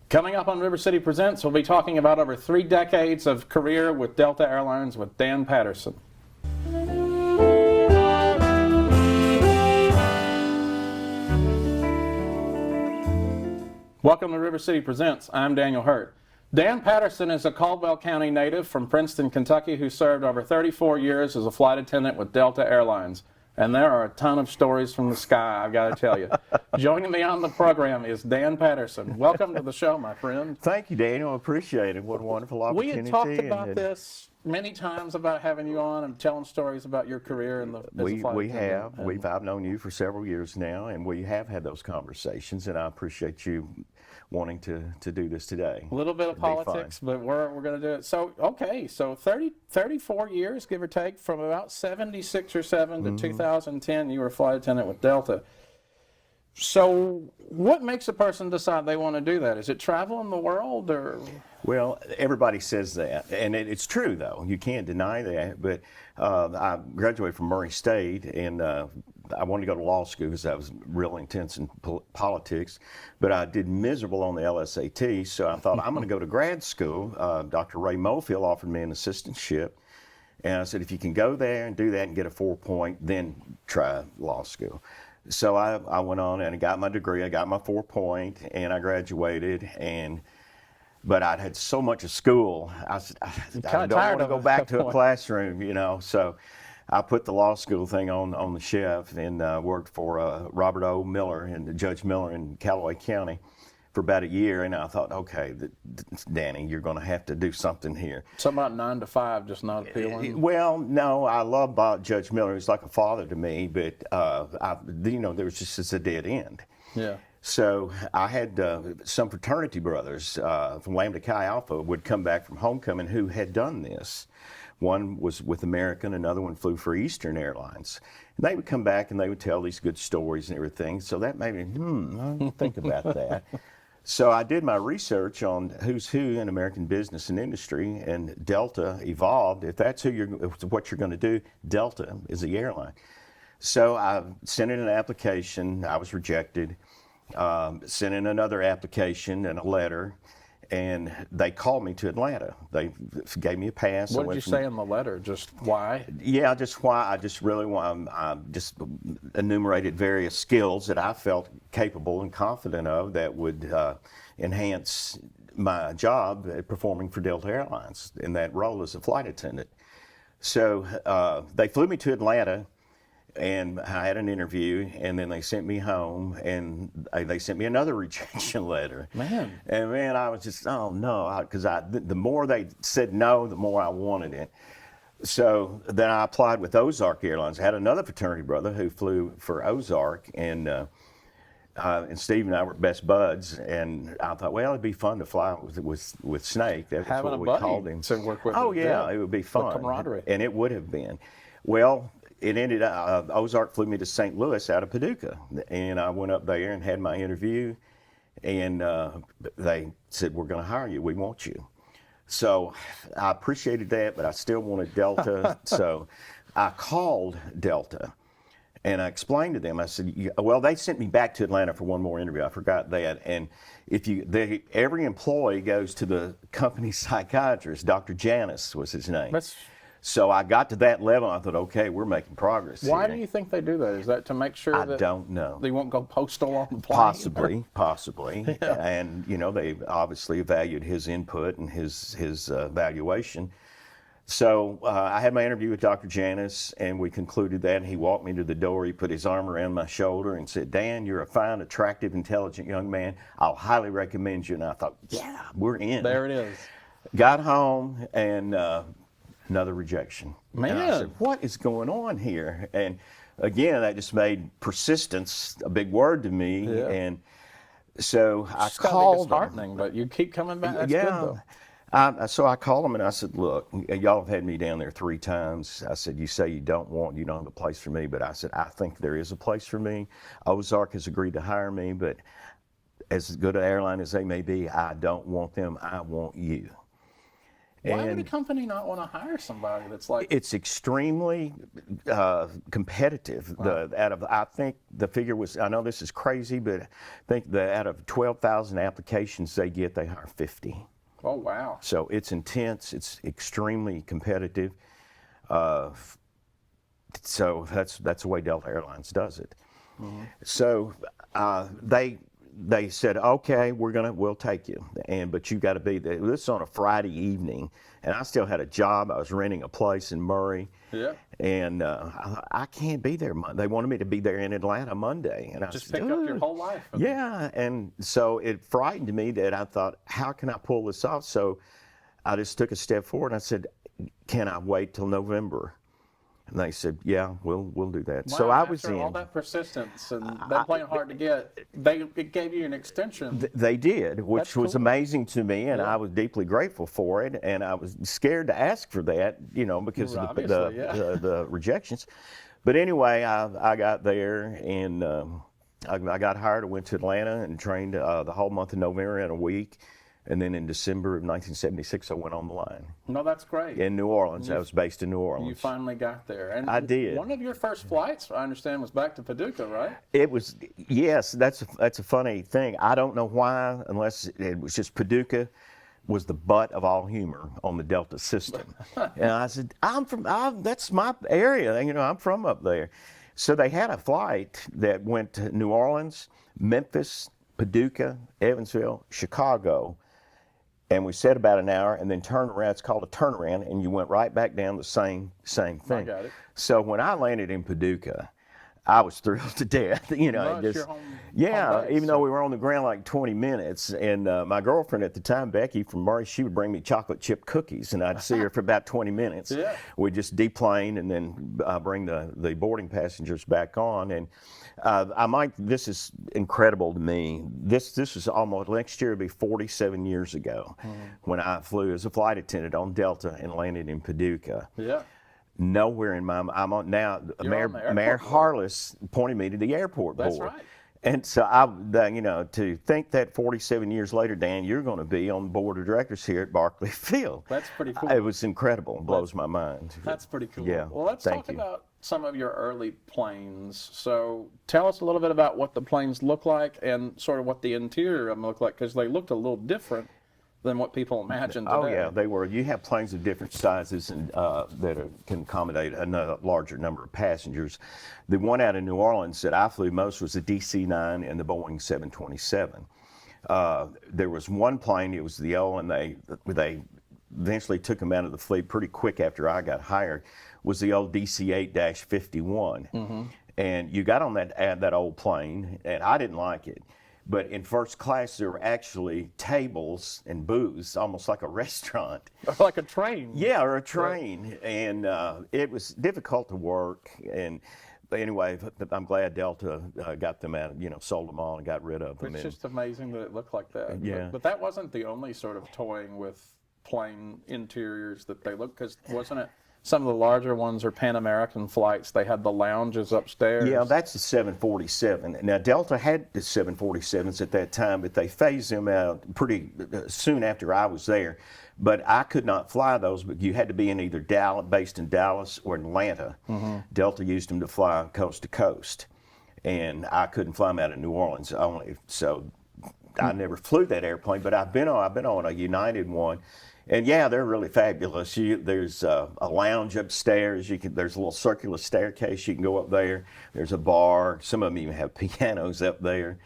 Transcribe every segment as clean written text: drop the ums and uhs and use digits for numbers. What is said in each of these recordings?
Coming up on River City Presents, we'll be talking about over 3 decades of career with Delta Airlines with Dan Patterson. Welcome to River City Presents. I'm Daniel Hurt. Dan Patterson is a Caldwell County native from Princeton, Kentucky, who served over 34 years as a flight attendant with Delta Airlines. And there are a ton of stories from the sky, I've got to tell you. Joining me on the program is Dan Patterson. Welcome to the show, my friend. Thank you, Daniel. I appreciate it. What a wonderful opportunity. We had talked about this many times, about having you on and telling stories about your career as a flight attendant. I've known you for several years now, and we have had those conversations, and I appreciate you wanting to do this today. A little bit of politics, but we're going to do it. So, okay, so 34 years, give or take, from about 76 or 7 to 2010, you were a flight attendant with Delta. So what makes a person decide they want to do that? Is it traveling the world, or? Well, everybody says that, and it's true, though. You can't deny that. But I graduated from Murray State, and I wanted to go to law school because I was real intense in politics. But I did miserable on the LSAT, so I thought, I'm going to go to grad school. Dr. Ray Mofield offered me an assistantship. And I said, if you can go there and do that and get a 4-point, then try law school. So I went on and I got my degree. I got my 4-point, and I graduated. But I'd had so much of school, I said, I don't want to go back to a classroom, you know. So I put the law school thing on the shelf and worked for Robert O. Miller and Judge Miller in Callaway County for about a year. And I thought, okay, Danny, you're going to have to do something here. Something about 9 to 5, just not appealing? Well, no, I love Judge Miller. He's like a father to me, but, there was just a dead end. Yeah. So I had some fraternity brothers from Lambda Chi Alpha would come back from homecoming who had done this. One was with American, another one flew for Eastern Airlines. And they would come back and they would tell these good stories and everything. So that made me, I didn't think about that. So I did my research on who's who in American business and industry, and Delta evolved. If that's what you're going to do, Delta is the airline. So I sent in an application. I was rejected. Sent in another application and a letter, and they called me to Atlanta. They gave me a pass. What did you say in the letter? Just why? Yeah, just why. I just really want. I just enumerated various skills that I felt capable and confident of that would enhance my job at performing for Delta Airlines in that role as a flight attendant. So they flew me to Atlanta. And I had an interview, and then they sent me home, and they sent me another rejection letter. Man. And man, I was just, oh no, because the more they said no, the more I wanted it. So then I applied with Ozark Airlines. I had another fraternity brother who flew for Ozark, and Steve and I were best buds. And I thought, well, it'd be fun to fly with Snake. That's having what a we buddy called him. To work with. Oh yeah, it would be fun. The camaraderie. And it would have been. Well. It ended up, Ozark flew me to St. Louis out of Paducah, and I went up there and had my interview, and they said, we're going to hire you, we want you. So I appreciated that, but I still wanted Delta, so I called Delta, and I explained to them, I said, well, they sent me back to Atlanta for one more interview, I forgot that, and every employee goes to the company psychiatrist, Dr. Janis was his name. So I got to that level, and I thought, okay, we're making progress. Why do you think they do that? Is that to make sure that I don't know. They won't go postal on the plane? Possibly. Yeah. And, they obviously valued his input and his valuation. So I had my interview with Dr. Janis, and we concluded that, and he walked me to the door. He put his arm around my shoulder and said, Dan, you're a fine, attractive, intelligent young man. I'll highly recommend you. And I thought, yeah, we're in. There it is. Got home, and another rejection. Man. And I said, what is going on here? And again, that just made persistence a big word to me. Yeah. And so I called. It's disheartening, but you keep coming back. That's good, though. So I called them and I said, look, y'all have had me down there 3 times. I said, you say you don't have a place for me, but I said, I think there is a place for me. Ozark has agreed to hire me, but as good an airline as they may be, I don't want them, I want you. Why would a company not want to hire somebody that's like? It's extremely competitive. I think the figure was, I know this is crazy, but I think that out of 12,000 applications they get, they hire 50. Oh, wow. So it's intense. It's extremely competitive. So that's the way Delta Airlines does it. Mm-hmm. So they said, okay, we'll take you, but you got to be there. This is on a Friday evening, and I still had a job. I was renting a place in Murray. Yeah. And I can't be there Monday. They wanted me to be there in Atlanta Monday, and I just said, pick up your whole life. Yeah, and so it frightened me that I thought, how can I pull this off? So I just took a step forward and I said, can I wait till November? And they said, yeah, we'll do that. Wow, so I was after in. all that persistence and them playing hard to get, it gave you an extension. They did, which was cool. amazing to me, and Yeah. I was deeply grateful for it. And I was scared to ask for that, because of the rejections. But anyway, I got there, and I got hired. I went to Atlanta and trained the whole month of November in a week. And then in December of 1976, I went on the line. No, that's great. In New Orleans. I was based in New Orleans. You finally got there. And I did. One of your first flights, I understand, was back to Paducah, right? It was, yes, that's a funny thing. I don't know why, unless it was just Paducah was the butt of all humor on the Delta system. And I said, that's my area. I'm from up there. So they had a flight that went to New Orleans, Memphis, Paducah, Evansville, Chicago. And we sat about an hour and then turned around. It's called a turnaround, and you went right back down the same thing. I got it. So when I landed in Paducah, I was thrilled to death. It's your home base, Even though we were on the ground like 20 minutes. And my girlfriend at the time, Becky from Murray, she would bring me chocolate chip cookies, and I'd see her for about 20 minutes. Yeah. We'd just deplane and then bring the boarding passengers back on. And this is incredible to me. This is almost, next year it'll be 47 years ago when I flew as a flight attendant on Delta and landed in Paducah. Yeah. Nowhere in my, I'm on now, Mayor Harless pointed me to the airport board. That's right. And so to think that 47 years later, Dan, you're going to be on the board of directors here at Barclay Field. That's pretty cool. It was incredible. It blows my mind. That's pretty cool. Yeah. Well, let's talk about some of your early planes. So tell us a little bit about what the planes look like and sort of what the interior of them looked like, because they looked a little different than what people imagine today. Oh yeah, they were. You have planes of different sizes and can accommodate a larger number of passengers. The one out of New Orleans that I flew most was the DC-9 and the Boeing 727. There was one plane, it was the old, and they eventually took them out of the fleet pretty quick after I got hired, was the old DC-8-51. Mm-hmm. And you got on that old plane, and I didn't like it. But in first class, there were actually tables and booths, almost like a restaurant. Like a train. Yeah, or a train. Right. And it was difficult to work. But anyway, I'm glad Delta got them out, sold them all and got rid of them. It's just amazing that it looked like that. Yeah. But that wasn't the only sort of toying with plane interiors that they looked, because wasn't it some of the larger ones are Pan American flights? They had the lounges upstairs. Yeah, that's the 747. Now, Delta had the 747s at that time, but they phased them out pretty soon after I was there. But I could not fly those, but you had to be in either based in Dallas or Atlanta. Mm-hmm. Delta used them to fly coast to coast, and I couldn't fly them out of New Orleans only. So I never flew that airplane, but I've been on a United one. And yeah, they're really fabulous. There's a lounge upstairs. There's a little circular staircase. You can go up there. There's a bar. Some of them even have pianos up there,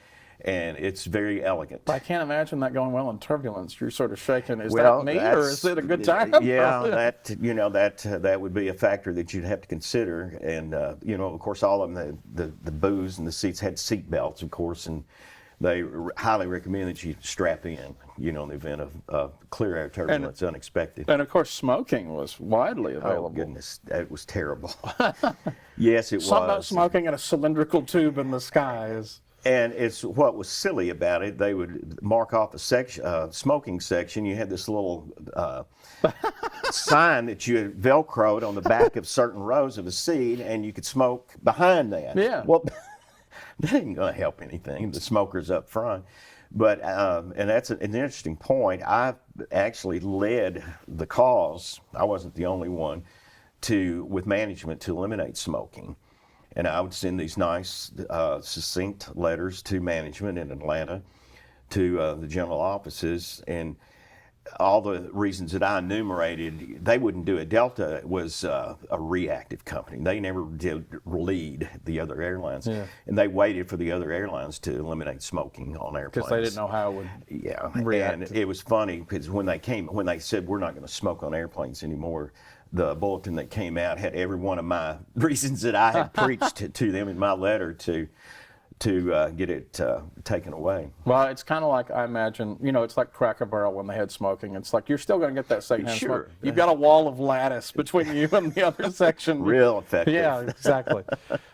and it's very elegant. I can't imagine that going well in turbulence. You're sort of shaking. Is that me, or is it a good time? Yeah, that would be a factor that you'd have to consider. And of course, all of them, the booths and the seats had seat belts, of course, and they highly recommend that you strap in, in the event of clear air turbulence, unexpected. And of course, smoking was widely available. Oh, goodness, it was terrible. Yes, it was. Something about smoking in a cylindrical tube in the skies. And it's what was silly about it. They would mark off a section, smoking section. You had this little sign that you had Velcroed on the back of certain rows of a seat, and you could smoke behind that. Yeah. Well, that ain't going to help anything, the smokers up front. But and that's an interesting point. I actually led the cause. I wasn't the only one with management to eliminate smoking. And I would send these nice, succinct letters to management in Atlanta, to the general offices, and all the reasons that I enumerated, they wouldn't do it. Delta was a reactive company. They never did lead the other airlines. Yeah. And they waited for the other airlines to eliminate smoking on airplanes. Because they didn't know how it would react. And it was funny because when they said we're not going to smoke on airplanes anymore, the bulletin that came out had every one of my reasons that I had preached to them in my letter to get it taken away. Well, it's kind of like, I imagine, it's like Cracker Barrel when they had smoking. It's like you're still going to get that secondhand smoke. You've got a wall of lattice between you and the other section. Real effective. Yeah, exactly.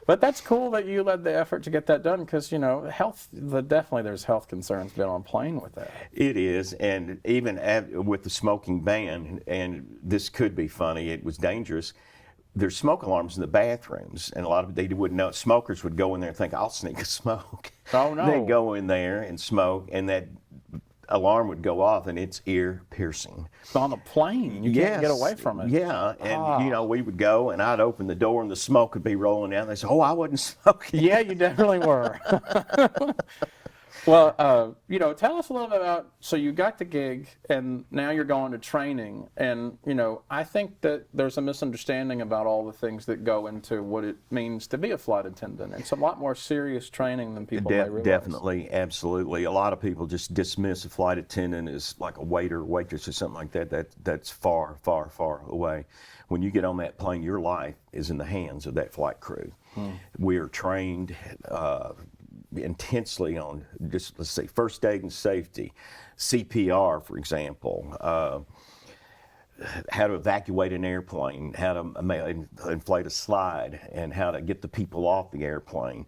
But that's cool that you led the effort to get that done because, health, definitely there's health concerns been on plane with that. It is, and even with the smoking ban, and this could be funny, it was dangerous. There's smoke alarms in the bathrooms, and a lot of they wouldn't know. Smokers would go in there and think, I'll sneak a smoke. Oh, no. They'd go in there and smoke, and that alarm would go off, and it's ear piercing. On the plane, you can't get away from it. Yeah, and we would go, and I'd open the door, and the smoke would be rolling down. They say, oh, I wasn't smoking. Yeah, you definitely were. Well, tell us a little bit about, so you got the gig and now you're going to training, and, I think that there's a misunderstanding about all the things that go into what it means to be a flight attendant. It's a lot more serious training than people may realize. Definitely, absolutely. A lot of people just dismiss a flight attendant as like a waiter, waitress, or something like that. That's far, far, far away. When you get on that plane, your life is in the hands of that flight crew. We are trained intensely on just, let's say, first aid and safety, CPR, for example, how to evacuate an airplane, how to inflate a slide, and how to get the people off the airplane.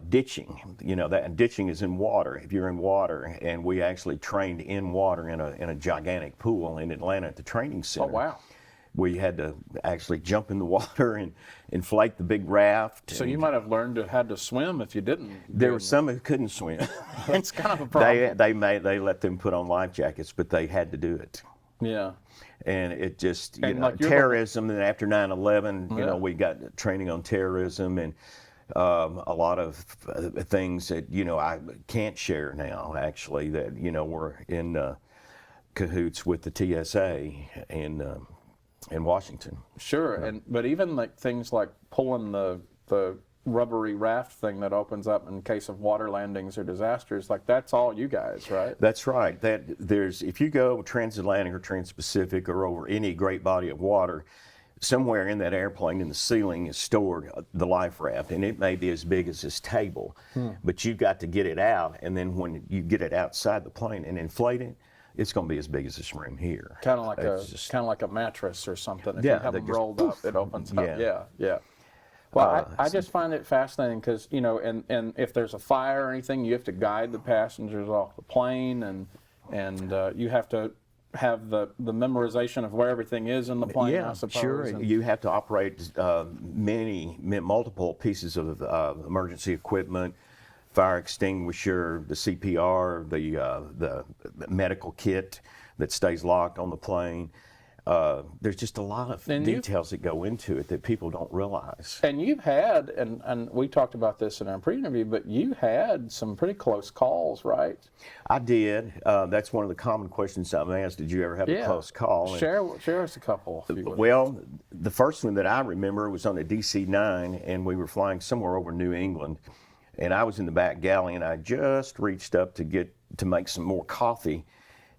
Ditching, that ditching is in water. If you're in water, and we actually trained in water in a gigantic pool in Atlanta at the training center. Oh, wow. We had to actually jump in the water and inflate the big raft. So you might have learned how to swim if you didn't. There were some who couldn't swim. It's kind of a problem. They let them put on life jackets, but they had to do it. Yeah. And it just, like terrorism. And after 9/11, we got training on terrorism and a lot of things that I can't share now. Actually, that we're in cahoots with the TSA in Washington. Sure, but even like things like pulling the rubbery raft thing that opens up in case of water landings or disasters, like that's all you guys, right? That's right. If you go transatlantic or transpacific or over any great body of water, somewhere in that airplane in the ceiling is stored the life raft, and it may be as big as this table, but you've got to get it out, and then when you get it outside the plane and inflate it, it's going to be as big as this room here. Kind of like a mattress or something. If you have them rolled up, it opens up. Yeah. Well, I just find it fascinating because and if there's a fire or anything, you have to guide the passengers off the plane, and you have to have the memorization of where everything is in the plane. I suppose. Sure. You have to operate multiple pieces of emergency equipment. Fire extinguisher, the CPR, the medical kit that stays locked on the plane. There's just a lot of details that go into it that people don't realize. And you've had, and we talked about this in our pre-interview, but you had some pretty close calls, right? I did. That's one of the common questions I'm asked. Did you ever have a close call? Share us a couple. Well, the first one that I remember was on a DC-9, and we were flying somewhere over New England. And I was in the back galley, and I just reached up to make some more coffee.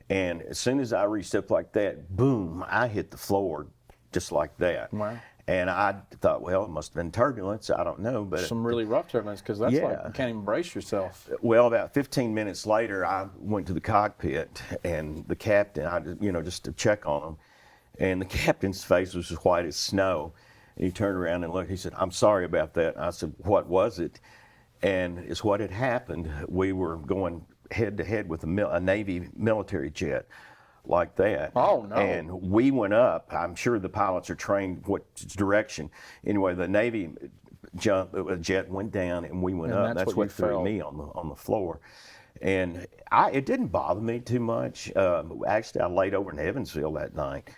And as soon as I reached up like that, boom, I hit the floor just like that. Wow. And I thought, well, it must have been turbulence. I don't know. But some really rough turbulence, because that's like you can't even brace yourself. Well, about 15 minutes later, I went to the cockpit, and the captain, just to check on him. And the captain's face was as white as snow. And he turned around and looked. He said, I'm sorry about that. And I said, what was it? And it's what had happened. We were going head to head with a Navy military jet like that. Oh, no. And we went up. I'm sure the pilots are trained what direction. Anyway, the Navy jet went down, and we went up. That's what threw me on the floor. And it didn't bother me too much. Actually, I laid over in Evansville that night,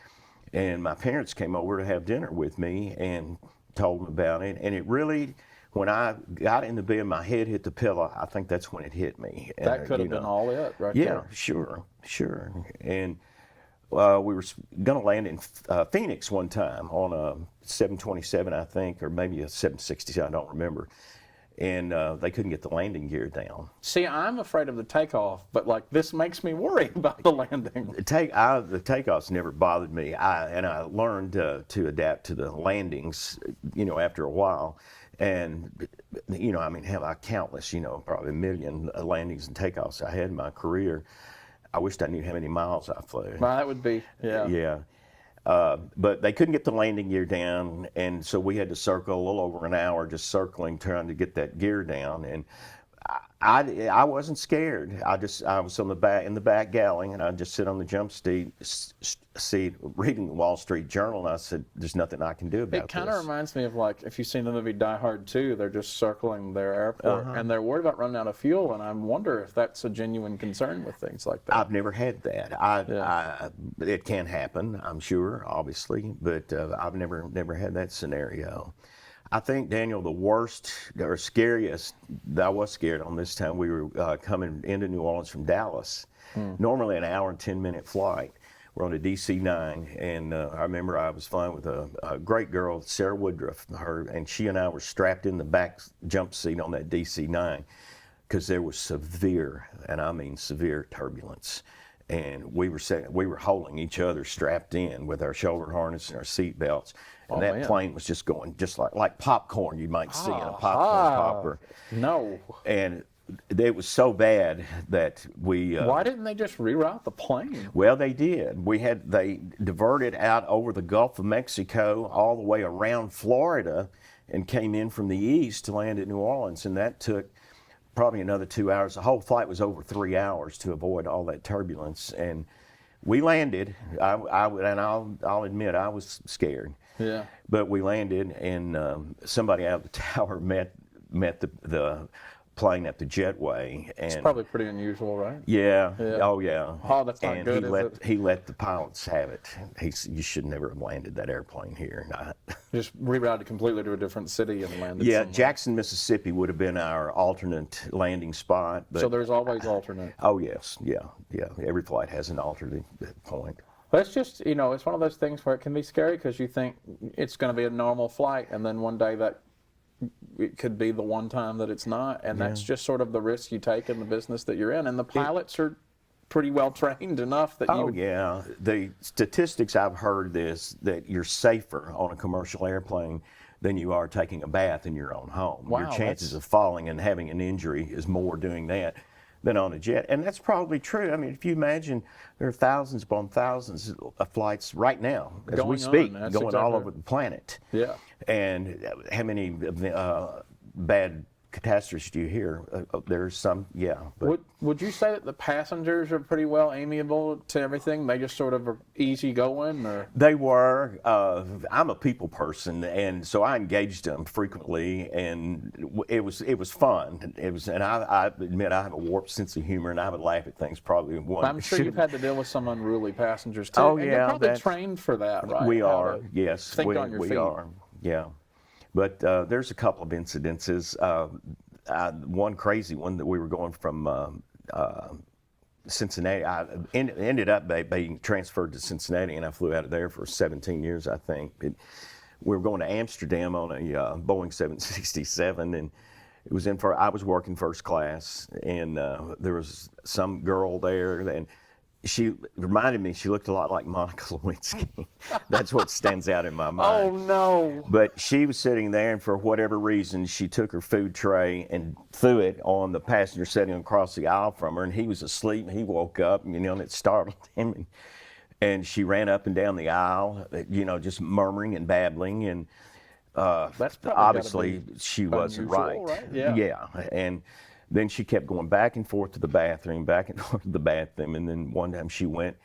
and my parents came over to have dinner with me and told them about it. And it really, when I got in the bed, my head hit the pillow. I think that's when it hit me. That could have been all it, right Yeah, there. sure. And we were going to land in Phoenix one time on a 727, I think, or maybe a 767, I don't remember. And they couldn't get the landing gear down. See, I'm afraid of the takeoff, but like this makes me worry about the landing. The takeoffs never bothered me. I learned to adapt to the landings, after a while. And, I mean, hell, countless, probably a million landings and takeoffs I had in my career. I wished I knew how many miles I flew. Well, that would be, yeah. Yeah. But they couldn't get the landing gear down, and so we had to circle a little over an hour just circling, trying to get that gear down. And I wasn't scared. I was in the back galley, and I'd just sit on the jump seat reading the Wall Street Journal, and I said, "There's nothing I can do about this." It kind of reminds me of like if you've seen the movie Die Hard 2, they're just circling their airport, and they're worried about running out of fuel, and I wonder if that's a genuine concern with things like that. I've never had that. It can happen, I'm sure, obviously, but I've never had that scenario. I think, Daniel, the worst or scariest, I was scared on this time, we were coming into New Orleans from Dallas. Normally an hour and 10-minute flight. We're on a DC-9, and I remember I was flying with a great girl, Sarah Woodruff, and she and I were strapped in the back jump seat on that DC-9 because there was severe, and I mean severe, turbulence. And we were holding each other strapped in with our shoulder harness and our seat belts. And that plane was just going just like popcorn you might see in a popcorn popper. No. And it was so bad that we... Why didn't they just reroute the plane? Well, they did. They diverted out over the Gulf of Mexico all the way around Florida and came in from the east to land at New Orleans. And that took probably another 2 hours. The whole flight was over 3 hours to avoid all that turbulence. And we landed. I'll admit I was scared. Yeah. But we landed, and somebody out of the tower met the plane at the jetway. And It's probably pretty unusual, right? yeah. Oh yeah. Oh, that's not good, is it? He let the pilots have it. You should never have landed that airplane here. Just rerouted completely to a different city and landed Yeah, somewhere. Jackson, Mississippi would have been our alternate landing spot. But, So there's always alternate. oh yes, yeah. Every flight has an alternate point. But it's just, it's one of those things where it can be scary because you think it's going to be a normal flight, and then one day that it could be the one time that it's not, and that's just sort of the risk you take in the business that you're in. And the pilots are pretty well trained enough that you would... yeah. The statistics I've heard that you're safer on a commercial airplane than you are taking a bath in your own home. Wow, your chances of falling and having an injury is more doing that than on a jet. And that's probably true. I mean, if you imagine there are thousands upon thousands of flights right now, as we speak, going all over the planet. Yeah. And how many bad catastrophes do you hear? There's some, yeah. But Would you say that the passengers are pretty well amiable to everything? They just sort of are easy going, or? they were. I'm a people person, and so I engaged them frequently, and it was fun. And I admit I have a warped sense of humor, and I would laugh at things probably one. I'm sure you've had to deal with some unruly passengers too. Oh, and yeah, you're probably trained for that, right? We How are, to yes. Think on your we feet. are, yeah. But there's a couple of incidences. One crazy one that we were going from Cincinnati. I ended up being transferred to Cincinnati, and I flew out of there for 17 years, I think. We were going to Amsterdam on a Boeing 767, and it was I was working first class, and there was some girl there, and she reminded me, she looked a lot like Monica Lewinsky. That's what stands out in my mind. Oh, no. But she was sitting there, and for whatever reason, she took her food tray and threw it on the passenger sitting across the aisle from her, and he was asleep, and he woke up, and it startled him. And she ran up and down the aisle, just murmuring and babbling, and That's obviously she wasn't unusual, right. Yeah. And then she kept going back and forth to the bathroom, and then one time she went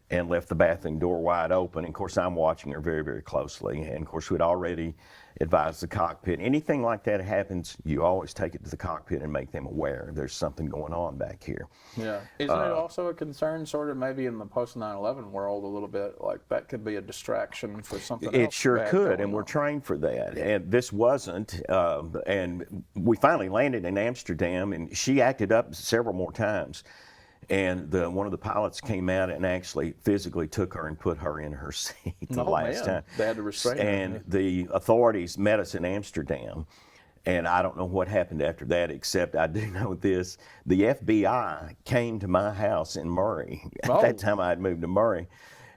and left the bathroom door wide open. And of course, I'm watching her very, very closely. And of course, we'd already advised the cockpit. Anything like that happens, you always take it to the cockpit and make them aware there's something going on back here. Yeah. Isn't it also a concern, sort of, maybe in the post 9/11 world a little bit, like that could be a distraction for something else? It sure could, and we're trained for that. And this wasn't. And we finally landed in Amsterdam, and she acted up several more times. And one of the pilots came out and actually physically took her and put her in her seat the last time. They had to restrain her. And the authorities met us in Amsterdam. And I don't know what happened after that, except I do know this. The FBI came to my house in Murray. At that time, I had moved to Murray.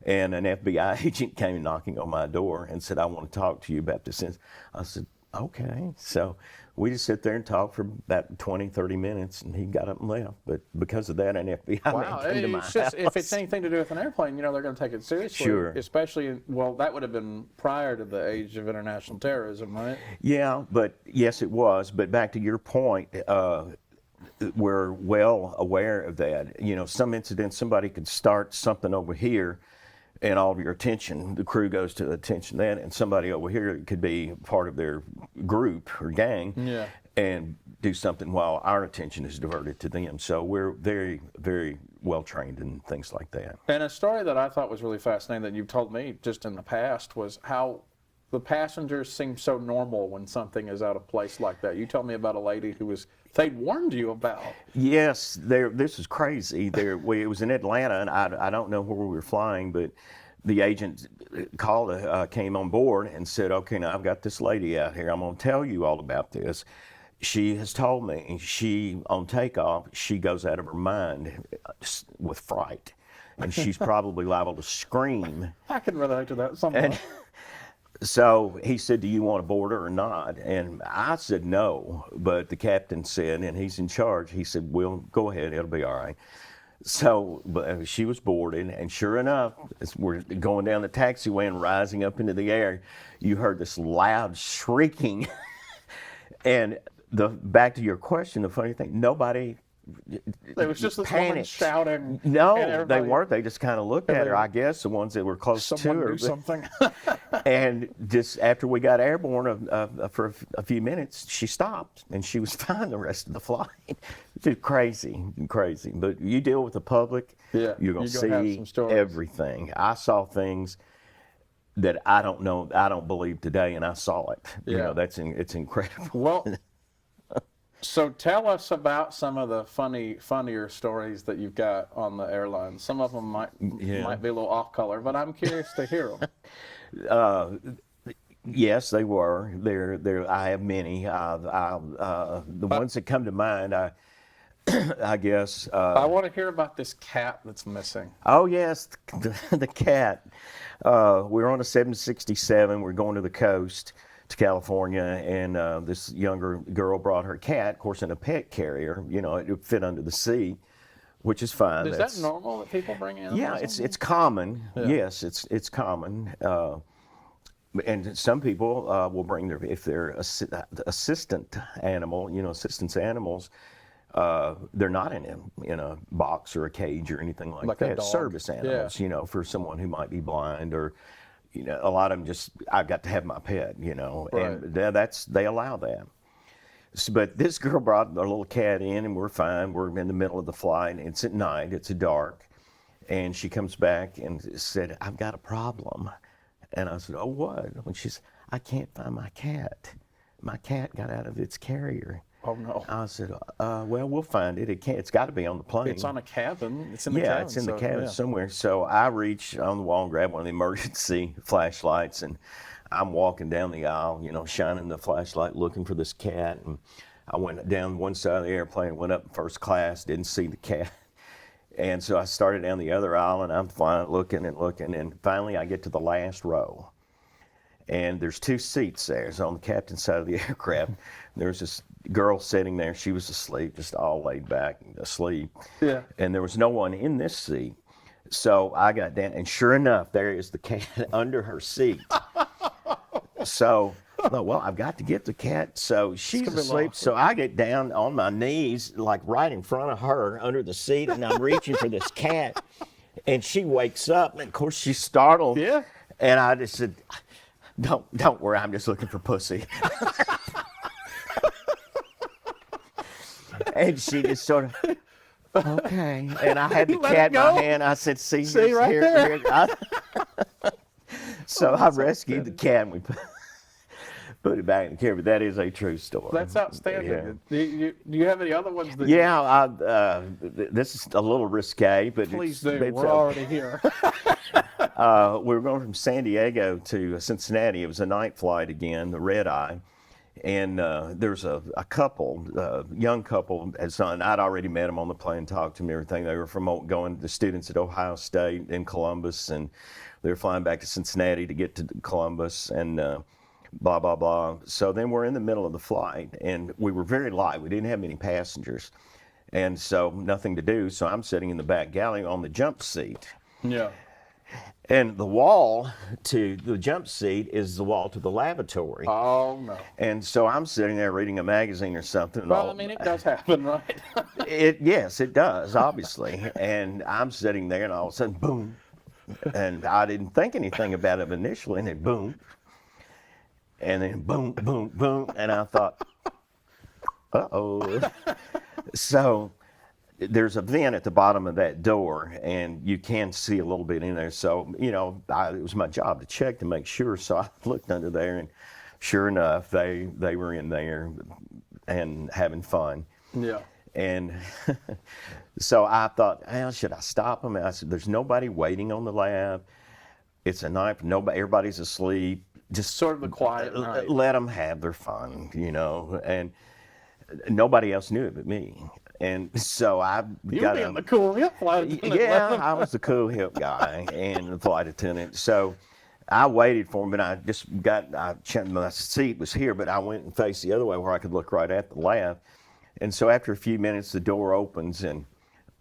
And an FBI agent came knocking on my door and said, I want to talk to you about this. And I said, okay. So we just sit there and talk for about 20, 30 minutes, and he got up and left. But because of that, an FBI man came to my house. If it's anything to do with an airplane, they're going to take it seriously. Sure. Especially, well, that would have been prior to the age of international terrorism, right? Yeah, but yes, it was. But back to your point, we're well aware of that. Some incidents, somebody could start something over here, and all of your attention, the crew goes to attention that, and somebody over here could be part of their group or gang and do something while our attention is diverted to them. So we're very, very well trained in things like that. And a story that I thought was really fascinating that you've told me just in the past was how the passengers seem so normal when something is out of place like that. You told me about a lady who they'd warned you about. Yes, this is crazy. It was in Atlanta, and I don't know where we were flying, but the agent came on board and said, okay, now I've got this lady out here. I'm going to tell you all about this. She has told me on takeoff, she goes out of her mind with fright, and she's probably liable to scream. I can relate to that somewhat. So he said, do you want to board her or not? And I said no, but the captain said, and he's in charge, he said, well, go ahead, it'll be all right. So but she was boarded, and sure enough, as we're going down the taxiway and rising up into the air, you heard this loud shrieking. And back to your question, the funny thing, nobody There was just this woman shouting. No, they weren't. They just kind of looked at her, I guess, the ones that were close to her. Someone do something. And just after we got airborne for a few minutes, she stopped, and she was fine the rest of the flight. It's just crazy. But you deal with the public, you're going to see everything. I saw things that I don't believe today, and I saw it. It's incredible. Well, so tell us about some of the funnier stories that you've got on the airline. Some of them might be a little off color, but I'm curious to hear them. Yes, they were. I have many. The ones that come to mind, I guess. I want to hear about this cat that's missing. Oh yes, the cat. We're on a 767. We're going to the coast to California, and this younger girl brought her cat, of course, in a pet carrier. It would fit under the seat, which is fine. Is that normal that people bring animals? Yeah, it's common. Yeah. Yes, it's common. And some people will bring if they're assistant animal, assistance animals. They're not in a box or a cage or anything like that. A dog. Service animals, for someone who might be blind or. A lot of them I've got to have my pet, Right. And they allow that. But this girl brought a little cat in, and we're fine. We're in the middle of the flight, and it's at night, it's dark. And she comes back and said, I've got a problem. And I said, oh, what? And she said, I can't find my cat. My cat got out of its carrier. Oh, no. I said, well, we'll find it. It's got to be on the plane. It's on a cabin. It's in the cabin. Yeah, it's in the cabin somewhere. So I reach on the wall and grab one of the emergency flashlights, and I'm walking down the aisle, shining the flashlight, looking for this cat. And I went down one side of the airplane, went up first class, didn't see the cat. And so I started down the other aisle, and I'm flying, looking, and finally I get to the last row. And there's two seats there. It's on the captain's side of the aircraft. There's this girl sitting there. She was asleep, just all laid back, asleep. Yeah. And there was no one in this seat. So I got down, and sure enough, there is the cat under her seat. So, well, I've got to get the cat. So she's asleep. So I get down on my knees, like right in front of her, under the seat, and I'm reaching for this cat. And she wakes up, and of course she's startled. Yeah. And I just said, don't worry, I'm just looking for pussy. And she just sort of, okay. And I had the Let cat it in my go? hand. I said, see right there. So I rescued the cat and we put it back in the care. But that is a true story. That's outstanding. Do you have any other ones that Yeah, this is a little risque, but please do? it's We're already here. we were going from San Diego to Cincinnati. It was a night flight again, the red eye. And there's a couple, young couple, and I'd already met them on the plane, talked to them, everything. They were the students at Ohio State in Columbus, and they were flying back to Cincinnati to get to Columbus, and blah, blah, blah. So then we're in the middle of the flight, and we were very light. We didn't have many passengers, and so nothing to do. So I'm sitting in the back galley on the jump seat. Yeah. And the wall to the jump seat is the wall to the lavatory. Oh, no. And so I'm sitting there reading a magazine or something. And Well, I mean, it does happen, right? Yes, it does, obviously. And I'm sitting there, and all of a sudden, boom. And I didn't think anything about it initially, and then boom. And then boom, boom, boom. And I thought, uh-oh. So there's a vent at the bottom of that door, and you can see a little bit in there. So, it was my job to check to make sure. So I looked under there, and sure enough, they were in there and having fun. Yeah. And so I thought, well, should I stop them? And I said, there's nobody waiting on the lab. It's a night, everybody's asleep. Just Sort of a quiet night. Let them have their fun, And nobody else knew it but me. And so I got being the cool hip flight attendant. Yeah, I was the cool hip guy and the flight attendant. So I waited for him, and my seat was here, but I went and faced the other way where I could look right at the lab. And so after a few minutes, the door opens, and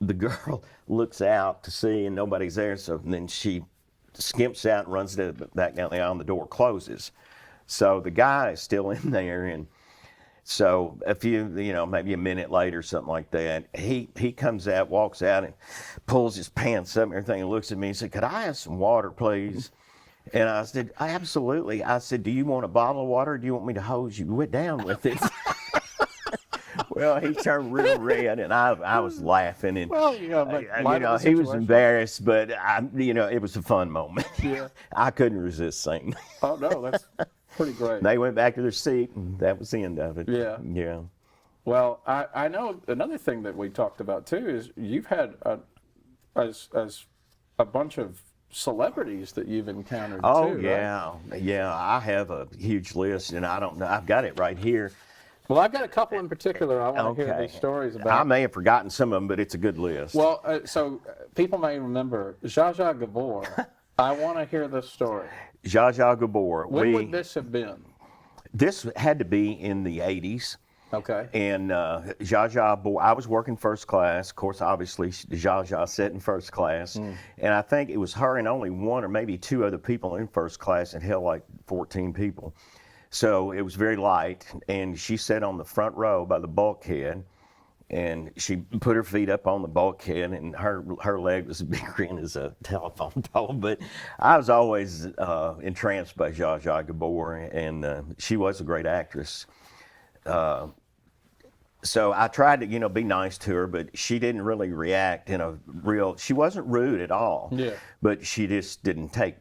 the girl looks out to see, and nobody's there. So then she skimps out and runs back down the aisle, and the door closes. So the guy is still in there, and so maybe a minute later, something like that, he comes out, walks out, and pulls his pants up and everything, and looks at me and said, "Could I have some water, please?" And I said, "Absolutely." I said, "Do you want a bottle of water, or do you want me to hose you down with it?" Well, he turned real red, and I was laughing, and Well, he was embarrassed, but it was a fun moment. Yeah. I couldn't resist saying. Oh, no, that's pretty great. They went back to their seat, and that was the end of it. Yeah. Yeah. Well, I know another thing that we talked about too is you've had as a bunch of celebrities that you've encountered Oh, too. yeah. Right? Yeah, I have a huge list, and I don't know. I've got it right here. Well, I've got a couple in particular I want to hear these stories about. I may have forgotten some of them, but it's a good list. Well, so people may remember Zsa Zsa Gabor. I want to hear this story. Zsa Zsa Gabor. When would this have been? This had to be in the 80s. Okay. And Zsa Zsa, I was working first class. Of course, obviously, Zsa Zsa sat in first class. And I think it was her and only one or maybe two other people in first class, and held like 14 people. So it was very light, and she sat on the front row by the bulkhead, and she put her feet up on the bulkhead, and her leg was as big as a telephone pole. But I was always entranced by Zsa Zsa Gabor, and she was a great actress. So I tried to, be nice to her, but she didn't really react she wasn't rude at all. Yeah. But she just didn't take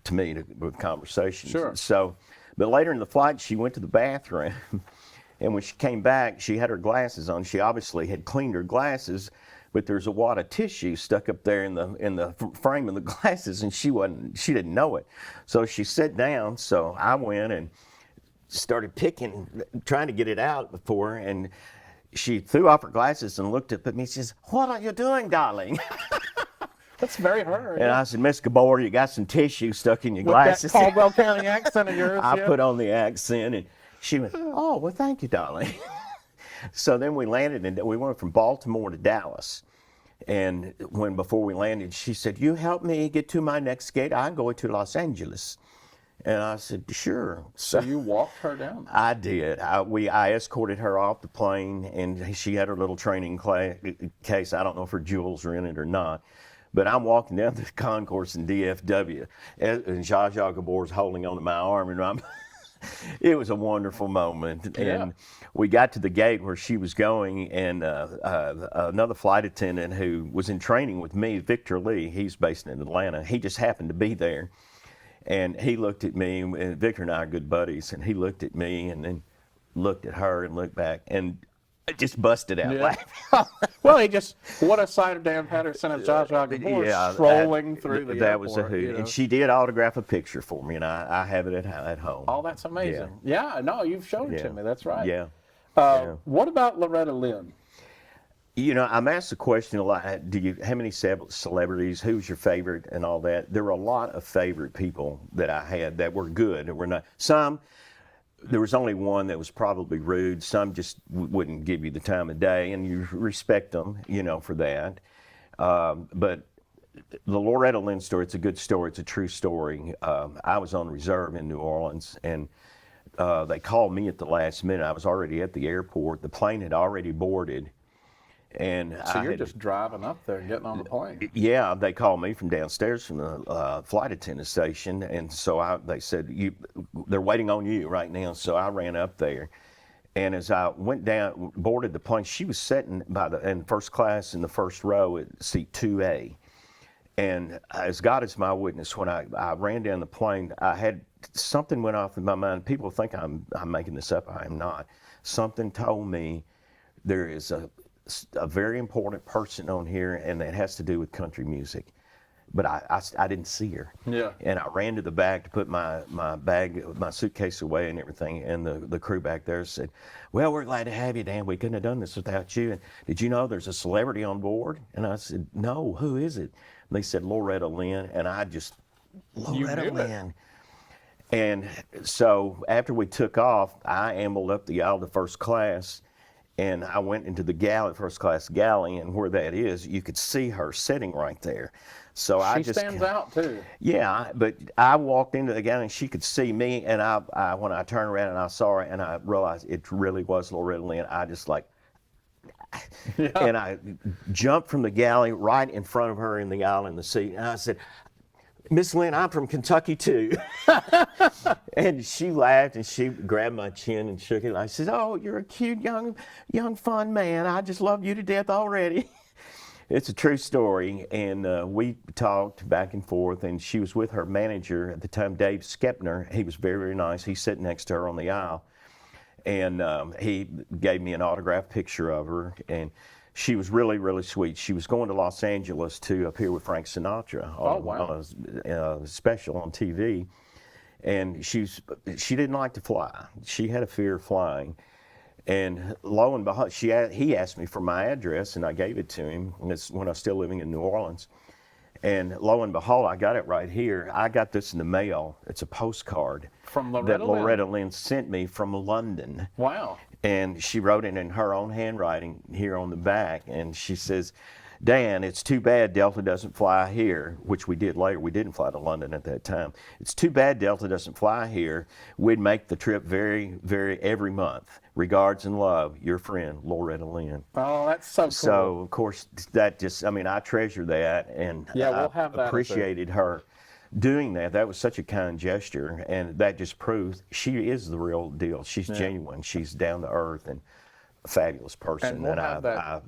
to me with conversations. Sure. So, but later in the flight, she went to the bathroom, and when she came back, she had her glasses on. She obviously had cleaned her glasses, but there's a wad of tissue stuck up there in the frame of the glasses, and she didn't know it. So she sat down. So I went and started trying to get it out before, and she threw off her glasses and looked up at me and says, "What are you doing, darling?" That's very hard. And I said, "Miss Gabor, you got some tissue stuck in your With glasses." that Caldwell County accent of yours. I yeah? put on the accent, and she went, "Oh, well, thank you, darling." So then we landed, and we went from Baltimore to Dallas. And before we landed, she said, "You help me get to my next gate. I'm going to Los Angeles." And I said, "Sure." So you walked her down? I did. I escorted her off the plane, and she had her little training case. I don't know if her jewels are in it or not. But I'm walking down the concourse in DFW, and Zsa Zsa Gabor's holding onto my arm, and I'm. It was a wonderful moment, and we got to the gate where she was going, and another flight attendant who was in training with me, Victor Lee, he's based in Atlanta. He just happened to be there, and he looked at me, and Victor and I are good buddies, and he looked at me, and then looked at her, and looked back, and I just busted out laughing. Well, what a sight of Dan Patterson and Zsa Zsa Gabor strolling through the that airport. was a hoot. And she did autograph a picture for me, and I have it at home. Oh, that's amazing. Yeah, no, you've shown it to me. That's right. Yeah. What about Loretta Lynn? You know, I'm asked the question a lot, how many celebrities, who's your favorite and all that? There were a lot of favorite people that I had that were good, and were not. There was only one that was probably rude. Some just wouldn't give you the time of day, and you respect them, for that. But the Loretta Lynn story, it's a good story. It's a true story. I was on reserve in New Orleans, and they called me at the last minute. I was already at the airport. The plane had already boarded. And so you're just driving up there and getting on the plane. Yeah, they called me from downstairs from the flight attendant station, and so they said, they're waiting on you right now. So I ran up there, and as I went down, boarded the plane, she was sitting in first class in the first row at seat 2A. And as God is my witness, when I ran down the plane, I had something went off in my mind. People think I'm making this up. I am not. Something told me there is a very important person on here, and it has to do with country music. But I didn't see her. Yeah. And I ran to the back to put my bag, my suitcase away and everything, and the crew back there said, well, we're glad to have you, Dan. We couldn't have done this without you. And did you know there's a celebrity on board? And I said, no, who is it? And they said, Loretta Lynn. And I just, Loretta Lynn. And so after we took off, I ambled up the aisle to first class, and I went into the galley, first class galley, and where that is, you could see her sitting right there. So she stands out too. Yeah, but I walked into the galley and she could see me, and I when I turned around and I saw her, and I realized it really was Loretta Lynn. I just and I jumped from the galley right in front of her in the aisle in the seat, and I said, Miss Lynn, I'm from Kentucky too. And she laughed, and she grabbed my chin and shook it. I said, oh, you're a cute young fun man. I just love you to death already. It's a true story. And we talked back and forth, and she was with her manager at the time, Dave Skepner. He was very, very nice. He's sitting next to her on the aisle. And he gave me an autographed picture of her. And she was really, really sweet. She was going to Los Angeles to appear with Frank Sinatra on a special on TV. And she didn't like to fly. She had a fear of flying. And lo and behold, he asked me for my address, and I gave it to him. And it's when I was still living in New Orleans. And lo and behold, I got it right here. I got this in the mail. It's a postcard from Loretta Lynn sent me from London. Wow. And she wrote it in her own handwriting here on the back. And she says, Dan, it's too bad Delta doesn't fly here, which we did later. We didn't fly to London at that time. It's too bad Delta doesn't fly here. We'd make the trip very, very every month. Regards and love, your friend, Loretta Lynn. Oh, that's so cool. So, of course, that just, I treasure that. And we'll have that appreciated her doing that. That was such a kind gesture. And that just proves she is the real deal. She's genuine. She's down to earth and a fabulous person. And I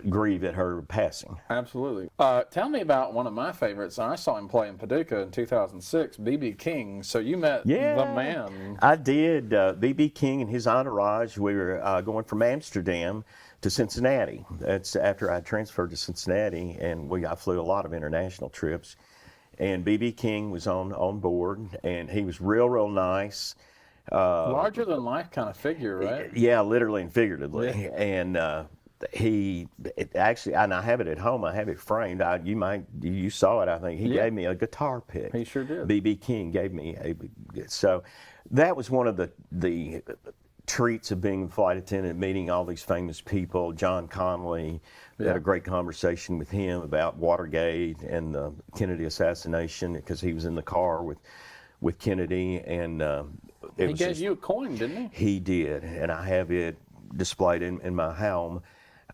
grieve at her passing. Absolutely. Tell me about one of my favorites. I saw him play in Paducah in 2006, B.B. King. So you met the man. I did. B.B. King and his entourage. We were going from Amsterdam to Cincinnati. That's after I transferred to Cincinnati, and I flew a lot of international trips. And B.B. King was on board, and he was real, real nice. Larger than life kind of figure, right? Yeah, literally and figuratively. Yeah. And actually, and I have it at home. I have it framed. You saw it, I think. He gave me a guitar pick. He sure did. B.B. King gave me so that was one of the treats of being a flight attendant, meeting all these famous people. John Connolly, had a great conversation with him about Watergate and the Kennedy assassination, because he was in the car with Kennedy, and he gave you a coin, didn't he? He did, and I have it displayed in my home.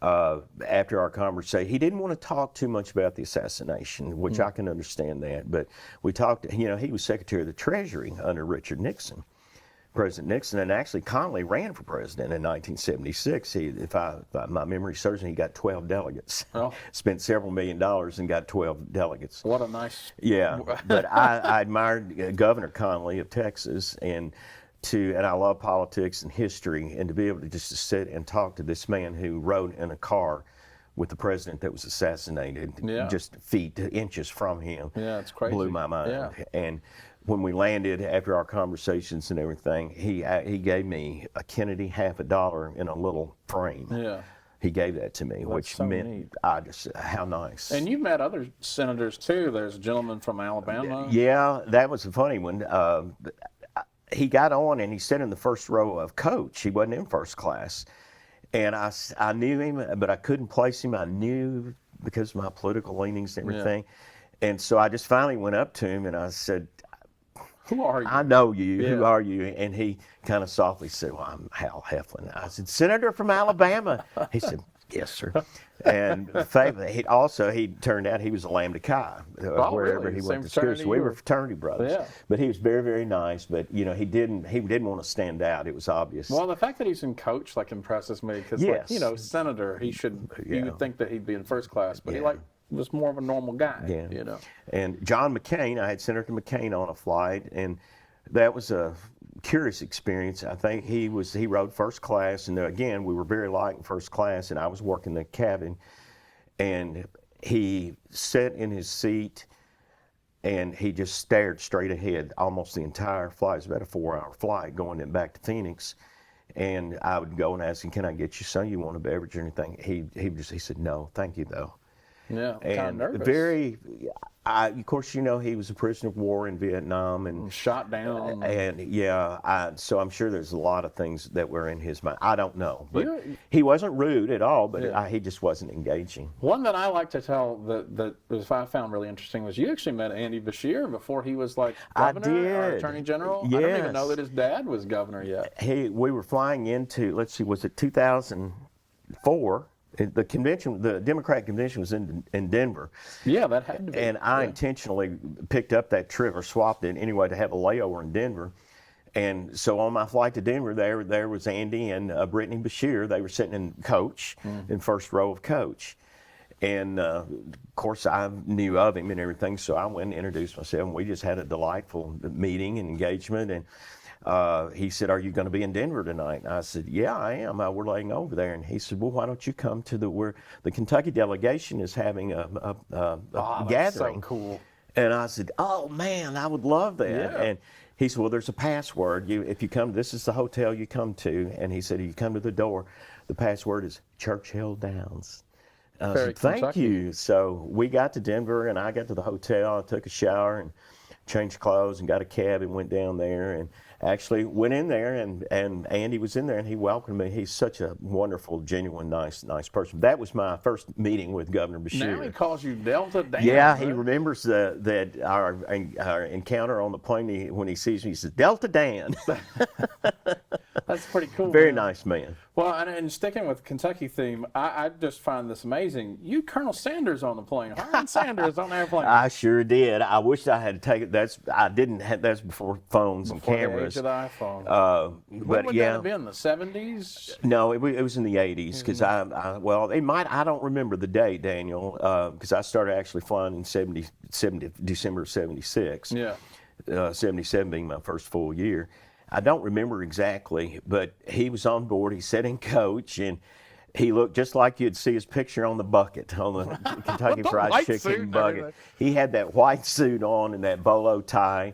after our conversation, he didn't want to talk too much about the assassination, which I can understand that. But we talked, he was Secretary of the Treasury under Richard Nixon, President Nixon, and actually Connally ran for president in 1976. If my memory serves me, he got 12 delegates. Oh. Spent several $1 million and got 12 delegates. What a nice. Yeah, but I admired Governor Connally of Texas, and I love politics and history, and to be able to just to sit and talk to this man who rode in a car with the president that was assassinated, just feet to inches from him. Yeah, it's crazy. Blew my mind. Yeah. And when we landed, after our conversations and everything, he gave me a Kennedy $50 in a little frame. Yeah. He gave that to me, That's which so meant neat. How nice. And you've met other senators too. There's a gentleman from Alabama. Yeah, that was a funny one. He got on and he sat in the first row of coach. He wasn't in first class. And I knew him, but I couldn't place him. I knew because of my political leanings and everything. Yeah. And so I just finally went up to him and I said, "Who are you? I know you. Yeah. Who are you?" And he kind of softly said, "Well, I'm Hal Heflin." I said, "Senator from Alabama." He said, "Yes, sir." And he turned out he was a Lambda Chi, wherever really? he Same went to school. So we were fraternity brothers. Yeah. But he was very, very nice. But he didn't want to stand out. It was obvious. Well, the fact that he's in coach impresses me because yes. senator, you would think that he'd be in first class, but he was more of a normal guy. Yeah. And John McCain, I had Senator McCain on a flight, and that was a curious experience. I think he rode first class, and again, we were very light in first class, and I was working the cabin, and he sat in his seat, and he just stared straight ahead almost the entire flight. It was about a 4-hour flight going back to Phoenix, and I would go and ask him, "Can I get you something? You want a beverage or anything?" He said, "No, thank you, though." Yeah, and kind of nervous. Of course, he was a prisoner of war in Vietnam and shot down. So I'm sure there's a lot of things that were in his mind. I don't know, but he wasn't rude at all, but he just wasn't engaging. One that I like to tell that I found really interesting was you actually met Andy Beshear before he was governor or attorney general. Yes. I don't even know that his dad was governor yet. We were flying into, was it 2004? The Democratic convention was in Denver. Yeah, that had to be. And I intentionally picked up that trip or swapped it anyway to have a layover in Denver. And so on my flight to Denver, there was Andy and Brittany Beshear. They were sitting in coach, in first row of coach. And of course, I knew of him and everything, so I went and introduced myself. And we just had a delightful meeting and engagement. And he said, "Are you going to be in Denver tonight?" And I said, "Yeah, I am. We're laying over there." And he said, "Well, why don't you come to where the Kentucky delegation is having a gathering?" That's so cool. And I said, "Oh man, I would love that." Yeah. And he said, "Well, there's a password. If you come, this is the hotel you come to." And he said, "You come to the door. The password is Churchill Downs." And I said, "Thank Kentucky. you." So we got to Denver, and I got to the hotel. I took a shower and changed clothes and got a cab and went down there and actually went in there, and Andy was in there, and he welcomed me. He's such a wonderful, genuine, nice person. That was my first meeting with Governor Beshear. Now he calls you Delta Dan. Yeah, right? he remembers that our encounter on the plane. When he sees me, he says, "Delta Dan." That's pretty cool. Very man. nice man. Well, and sticking with Kentucky theme, I just find this amazing. You, Colonel Sanders on the plane, Harlan Sanders on the airplane. I sure did. I wish I had taken it. I didn't have. That's before phones and cameras. The age of the iPhone. But when would yeah, that have been? The 70s? no, it was in the 80s because I don't remember the date, Daniel, because I started actually flying in December of 76. Yeah. 77 being my first full year. I don't remember exactly, but he was on board. He sat in coach, and he looked just like you'd see his picture on the bucket, on the Kentucky Fried white Chicken suit and bucket. everything. He had that white suit on and that bolo tie.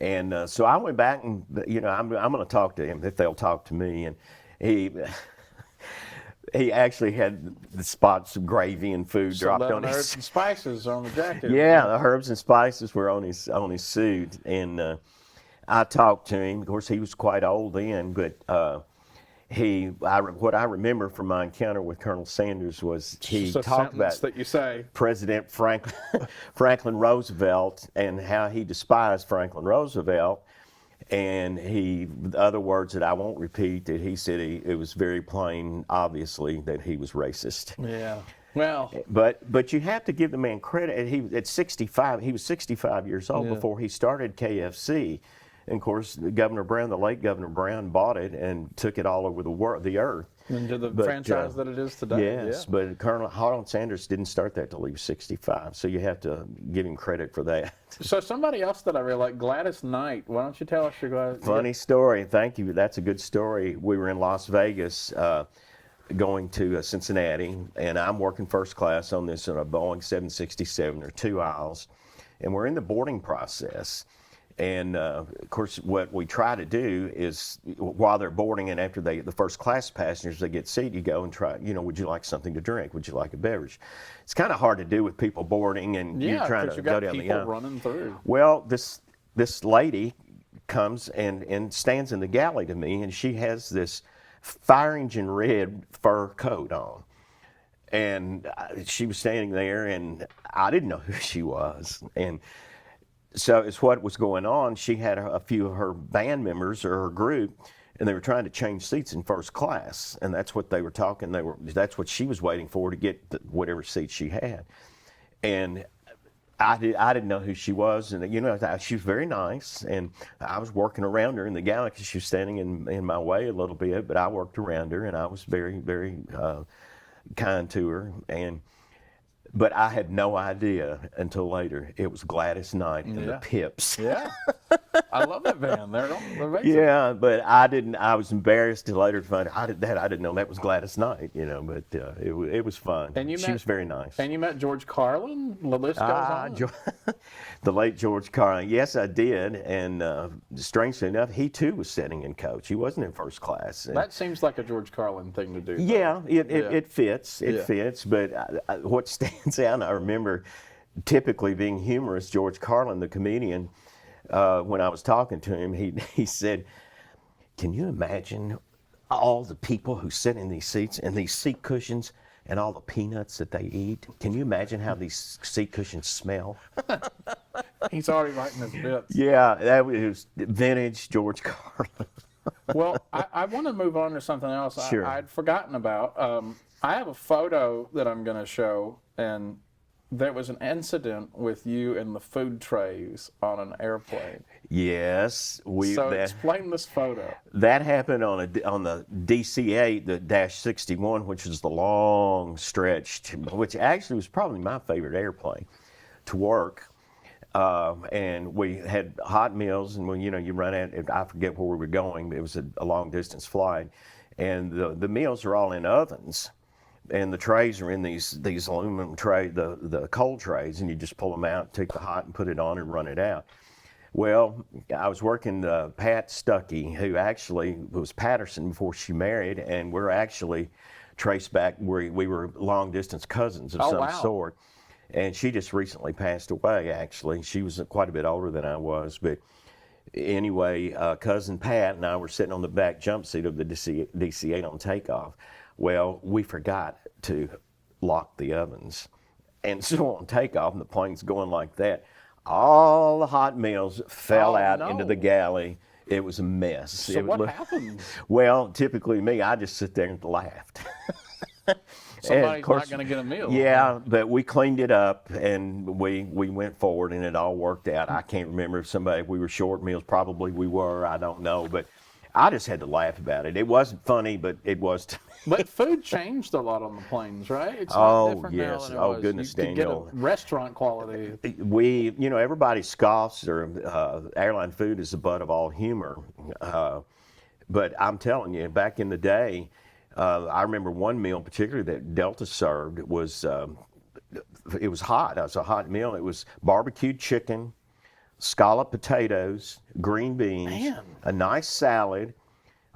And so I went back and, I'm going to talk to him if they'll talk to me. And he actually had the spots of gravy and food dropped on his. Herbs and spices on the jacket. Yeah, the herbs and spices were on his suit. And I talked to him. Of course, he was quite old then, but what I remember from my encounter with Colonel Sanders was he Just a talked about sentence that you say. President Franklin Roosevelt and how he despised Franklin Roosevelt. And the other words that I won't repeat, that he said it was very plain, obviously, that he was racist. Yeah. Well, But you have to give the man credit. At 65, he was 65 years old before he started KFC. And of course, Governor Brown, the late Governor Brown, bought it and took it all over the earth. into the franchise that it is today. Yes, but Colonel Harold Sanders didn't start that till he was 65, so you have to give him credit for that. So somebody else that I really like, Gladys Knight. Why don't you tell us your Gladys? Funny story. Thank you. That's a good story. We were in Las Vegas going to Cincinnati, and I'm working first class on this in a Boeing 767 or 2 aisles, and we're in the boarding process. And of course, what we try to do is, while they're boarding and after the first class passengers, they get seated, you go and try, would you like something to drink? Would you like a beverage? It's kind of hard to do with people boarding and you're trying to go down the aisle. Running through. Well, this lady comes and stands in the galley to me, and she has this fire engine red fur coat on. And she was standing there, and I didn't know who she was. And so it's what was going on. She had a few of her band members or her group, and they were trying to change seats in first class, and that's what they were talking. That's what she was waiting for to get whatever seat she had. And I didn't know who she was, and she was very nice, and I was working around her in the galley because she was standing in my way a little bit, but I worked around her, and I was very, very kind to her. But I had no idea until later it was Gladys Knight and the Pips. Yeah, I love that band. They're amazing. Yeah, but I didn't. I was embarrassed to later find out I didn't know that was Gladys Knight. But it was fun. And she was very nice. And you met George Carlin. The list goes on. The late George Carlin. Yes, I did. And strangely enough, he too was sitting in coach. He wasn't in first class. That seems like a George Carlin thing to do. Yeah, it fits. It fits. But what stands out, I remember typically being humorous, George Carlin, the comedian, when I was talking to him, he said, "Can you imagine all the people who sit in these seats and these seat cushions and all the peanuts that they eat? Can you imagine how these seat cushions smell?" He's already writing his bits. Yeah, that was vintage George Carlin. Well, I want to move on to something else. Sure. I'd forgotten about. I have a photo that I'm going to show, and there was an incident with you and the food trays on an airplane. Yes, explain this photo. That happened on the DC-8, the -61, which is the long stretch, which actually was probably my favorite airplane to work. And we had hot meals, and when you run out, I forget where we were going. It was a long distance flight, and the meals are all in ovens. And the trays are in these aluminum tray, the cold trays, and you just pull them out, take the hot and put it on and run it out. Well, I was working Pat Stuckey, who actually was Patterson before she married, and we're actually traced back where we were long distance cousins of some sort. And she just recently passed away, actually. She was quite a bit older than I was, but anyway, cousin Pat and I were sitting on the back jump seat of the DC-8 on takeoff. Well, we forgot to lock the ovens. And so on takeoff, and the plane's going like that, all the hot meals fell out into the galley. It was a mess. So what happened? Well, typically me, I just sit there and laughed. Somebody's not going to get a meal. Yeah, but we cleaned it up, and we went forward, and it all worked out. I can't remember if we were short meals. Probably we were. I don't know, but I just had to laugh about it. It wasn't funny, but it was. But food changed a lot on the planes, right? It's different now than it was. Goodness, Daniel. To get a restaurant quality. Everybody scoffs, or airline food is the butt of all humor. But I'm telling you, back in the day, I remember one meal particularly that Delta served it was hot. It was a hot meal. It was barbecued chicken, scalloped potatoes, green beans, a nice salad,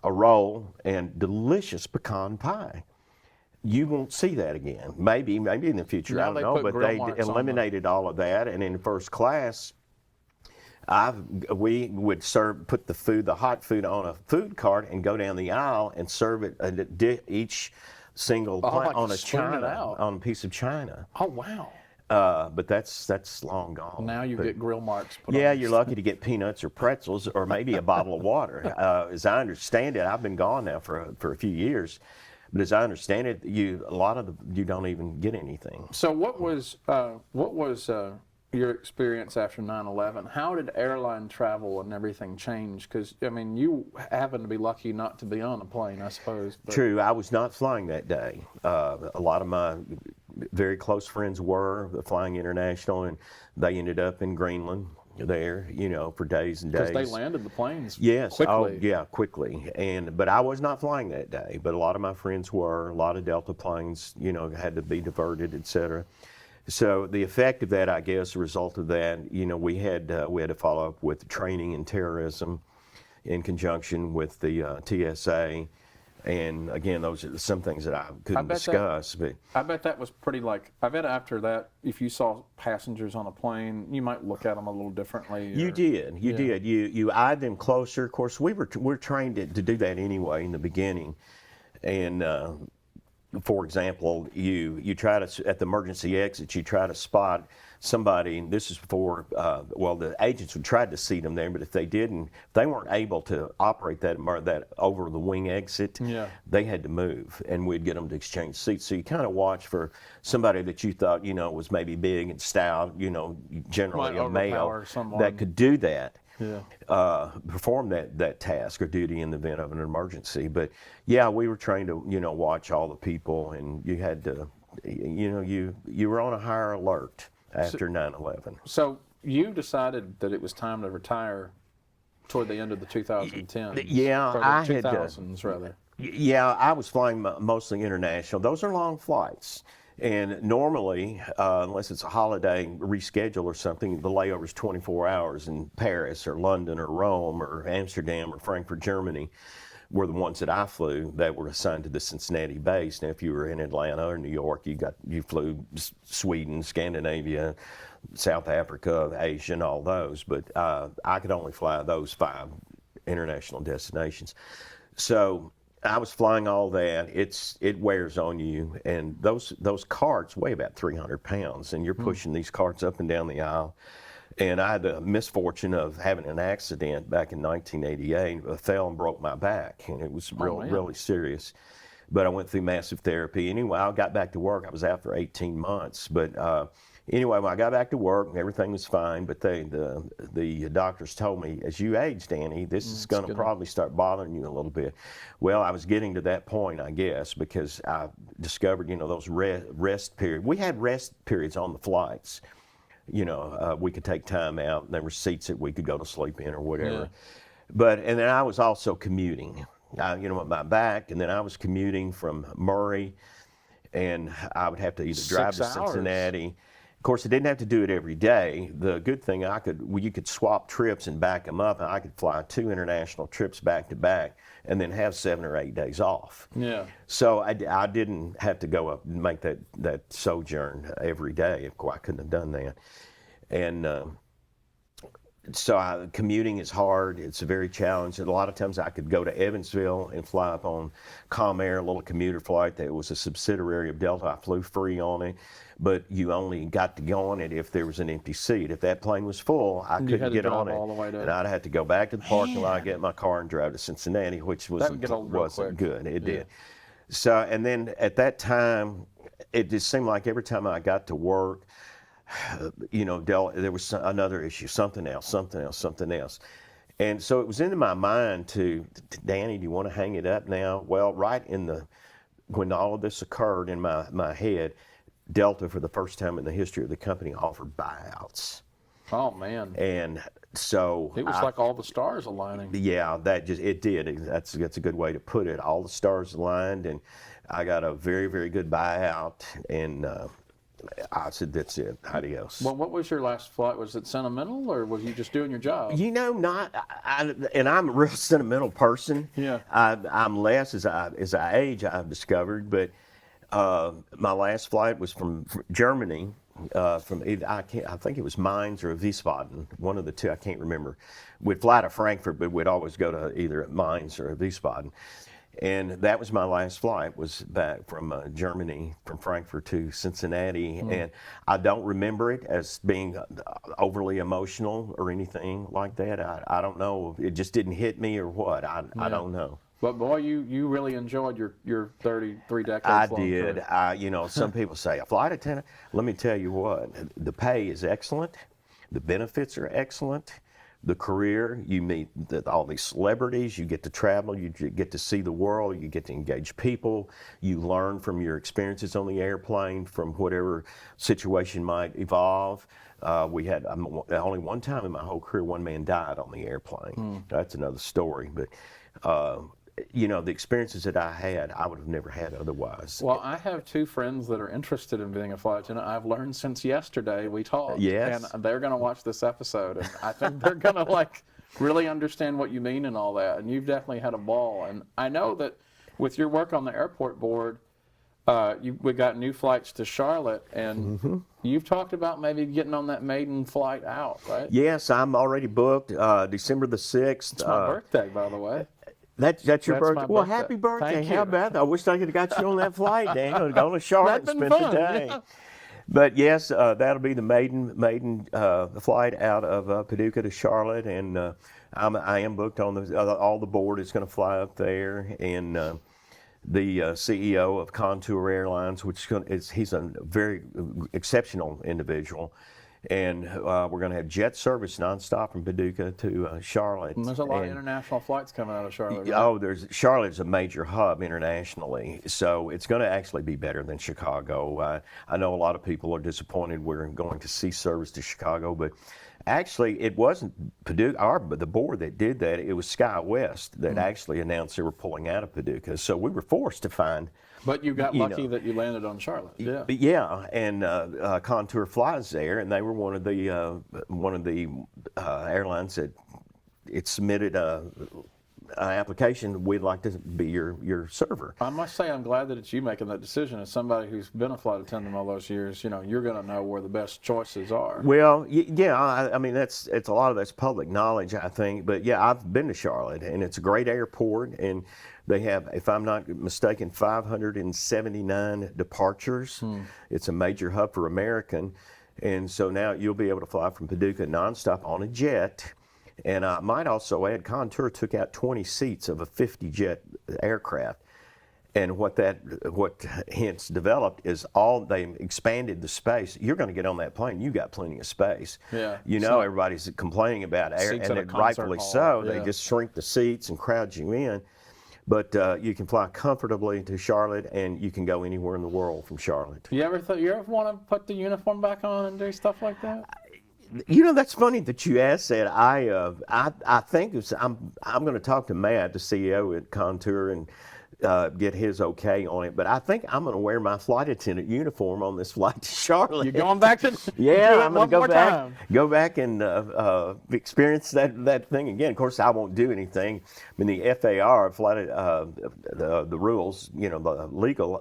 a roll, and delicious pecan pie. You won't see that again. Maybe in the future, I don't know. But they eliminated all of that, and in first class, we would put the hot food on a food cart and go down the aisle and serve it each single like on on a piece of china. Oh, wow. But that's long gone. Now you But, get grill marks put yeah, on you're lucky to get peanuts or pretzels or maybe a bottle of water. As I understand it, I've been gone now for a few years, but as I understand it, you don't even get anything. So what was your experience after 9/11? How did airline travel and everything change? Because I mean, you happen to be lucky not to be on a plane, I suppose. But True, I was not flying that day. A lot of my very close friends were flying international, and they ended up in Greenland there, for days and days. because they landed the planes Yes. quickly. Oh, yeah, quickly. But I was not flying that day. But a lot of my friends were. A lot of Delta planes, had to be diverted, et cetera. So the effect of that, I guess, the result of that, we had to follow up with training in terrorism in conjunction with the TSA. And again, those are some things that I couldn't discuss. But I bet that was pretty I bet after that, if you saw passengers on a plane, you might look at them a little differently. you did. You eyed them closer. Of course, we're trained to do that anyway in the beginning. And for example, you try to, at the emergency exit, you try to spot somebody, and this is before, the agents would try to seat them there, but if they didn't, if they weren't able to operate that over the wing exit, they had to move, and we'd get them to exchange seats. So you kind of watch for somebody that you thought, was maybe big and stout, generally a male, that could do that. Perform that task or duty in the event of an emergency. But yeah, we were trained to watch all the people, and you had to you were on a higher alert after 9/11. So you decided that it was time to retire toward the end of the 2010s. Yeah, or the I had 2000s rather. Yeah, I was flying mostly international. Those are long flights. And normally, unless it's a holiday reschedule or something, the layover is 24 hours in Paris or London or Rome or Amsterdam or Frankfurt, Germany, were the ones that I flew that were assigned to the Cincinnati base. Now, if you were in Atlanta or New York, you flew Sweden, Scandinavia, South Africa, Asia, and all those. But I could only fly those 5 international destinations. So I was flying all that. It wears on you, and those carts weigh about 300 pounds, and you're pushing these carts up and down the aisle. And I had the misfortune of having an accident back in 1988. I fell and broke my back, and it was really serious. But I went through massive therapy. Anyway, I got back to work. I was out for 18 months. But anyway, when I got back to work, everything was fine. But the doctors told me, as you age, Danny, this is going to probably start bothering you a little bit. Well, I was getting to that point, I guess, because I discovered, those rest periods. We had rest periods on the flights. We could take time out, and there were seats that we could go to sleep in or whatever. Yeah. And then I was also commuting, with my back, and then I was commuting from Murray, and I would have to either drive to Cincinnati. Of course, I didn't have to do it every day. The good thing, you could swap trips and back them up, and I could fly 2 international trips back to back, and then have 7 or 8 days off. Yeah. So I didn't have to go up and make that sojourn every day. Of course, I couldn't have done that. And so commuting is hard. It's very challenging. A lot of times I could go to Evansville and fly up on Comair, a little commuter flight that was a subsidiary of Delta. I flew free on it, but you only got to go on it if there was an empty seat. If that plane was full, I couldn't get on it, and I'd have to go back to the parking lot, get in my car, and drive to Cincinnati, which wasn't good. It did. So, and then at that time, it just seemed like every time I got to work, there was another issue, something else. And so it was into my mind Danny, do you want to hang it up now? Well, when all of this occurred in my head, Delta, for the first time in the history of the company, offered buyouts. Oh, man. And so it was like all the stars aligning. Yeah, it did. That's a good way to put it. All the stars aligned, and I got a very, very good buyout, and I said, that's it. Adios. Well, what was your last flight? Was it sentimental, or was you just doing your job? Not. And I'm a real sentimental person. Yeah. I'm less as I age, I've discovered. But my last flight was from Germany. From either, I think it was Mainz or Wiesbaden, one of the two. I can't remember. We'd fly to Frankfurt, but we'd always go to either Mainz or Wiesbaden. And that was my last flight, was back from Germany, from Frankfurt to Cincinnati. And I don't remember it as being overly emotional or anything like that. I don't know. It just didn't hit me or what. I don't know. But boy, you really enjoyed your 33 decades I long did. career. You know, some people say, a flight attendant, let me tell you what, the pay is excellent. The benefits are excellent. The career, you meet all these celebrities, you get to travel, you get to see the world, you get to engage people, you learn from your experiences on the airplane, from whatever situation might evolve. We had only one time in my whole career, one man died on the airplane. That's another story. But, you know, the experiences that I had, I would have never had otherwise. Well, I have two friends that are interested in being a flight attendant. I've learned since yesterday we talked. Yes. And they're going to watch this episode, and I think they're going to like really understand what you mean and all that. And you've definitely had a ball. And I know that with your work on the airport board, we got new flights to Charlotte, and you've talked about maybe getting on that maiden flight out, right? Yes, I'm already booked. December the 6th. It's my birthday, by the way. That's your That's birthday. my Well, birthday. happy birthday. Thank How you. about that? I wish I could have got you on that flight, Daniel. Go to Charlotte and That'd spend been the fun, day. yeah. But yes, that'll be the maiden flight out of Paducah to Charlotte, and I am booked on all the board is going to fly up there, and the CEO of Contour Airlines, he's a very exceptional individual. And we're going to have jet service nonstop from Paducah to Charlotte. And there's a lot of international flights coming out of Charlotte. Right? Oh, Charlotte's a major hub internationally, so it's going to actually be better than Chicago. I know a lot of people are disappointed we're going to see service to Chicago, but actually it wasn't Paducah, the board that did that. It was SkyWest that actually announced they were pulling out of Paducah. So we were forced to find. But you got lucky that you landed on Charlotte. Yeah. Yeah, and Contour flies there, and they were one of the airlines that it submitted an application. We'd like to be your server. I must say I'm glad that it's you making that decision. As somebody who's been a flight attendant all those years, you know, you're going to know where the best choices are. Well, yeah, I mean it's a lot of that's public knowledge, I think. But yeah, I've been to Charlotte, and it's a great airport, and they have, if I'm not mistaken, 579 departures. It's a major hub for American, and so now you'll be able to fly from Paducah nonstop on a jet. And I might also add, Contour took out 20 seats of a 50-jet aircraft. And what hence developed is they expanded the space. You're going to get on that plane, you got plenty of space. Yeah. You know, everybody's complaining about air, Seats and at a rightfully concert so. hall. They Yeah. just shrink the seats and crowd you in. But you can fly comfortably to Charlotte, and you can go anywhere in the world from Charlotte. You ever want to put the uniform back on and do stuff like that? You know, that's funny that you asked that. I think I'm going to talk to Matt, the CEO at Contour, and get his okay on it. But I think I'm going to wear my flight attendant uniform on this flight to Charlotte. You're going back to Yeah, I'm going to time. go back and experience that thing again. Of course, I won't do anything. I mean, the FAR, the rules, you know, the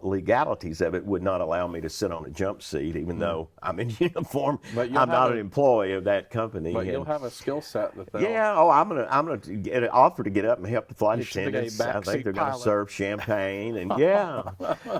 legalities of it would not allow me to sit on a jump seat, even though I'm in uniform. But I'm not an employee of that company. But you'll have a skill set that they'll... Yeah, I'm gonna get an offer to get up and help the flight You should be a attendants. I think backseat they're gonna pilot. serve champagne, and yeah,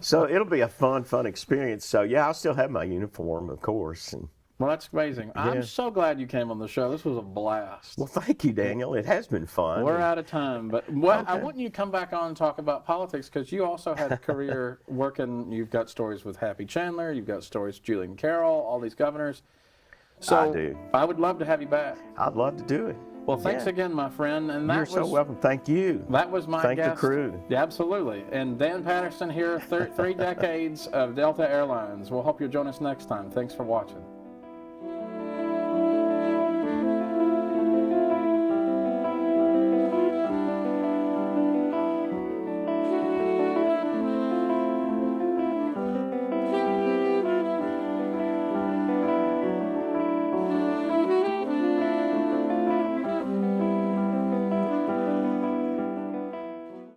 so it'll be a fun experience. So yeah, I'll still have my uniform, of course. And Well, that's amazing. I'm Yeah. so glad you came on the show. This was a blast. well, thank you, Daniel. It has been fun. We're out of time, but I Okay. want you to come back on and talk about politics, because you also had a career working. You've got stories with Happy Chandler. You've got stories with Julian Carroll, all these governors. So I do. I would love to have you back. I'd love to do it. Well, thanks Yeah. again, my friend. And You're so welcome. Thank you. That was my Thank the guest. crew. Yeah, absolutely. And Dan Patterson here, 3 decades of Delta Airlines. We'll hope you'll join us next time. Thanks for watching.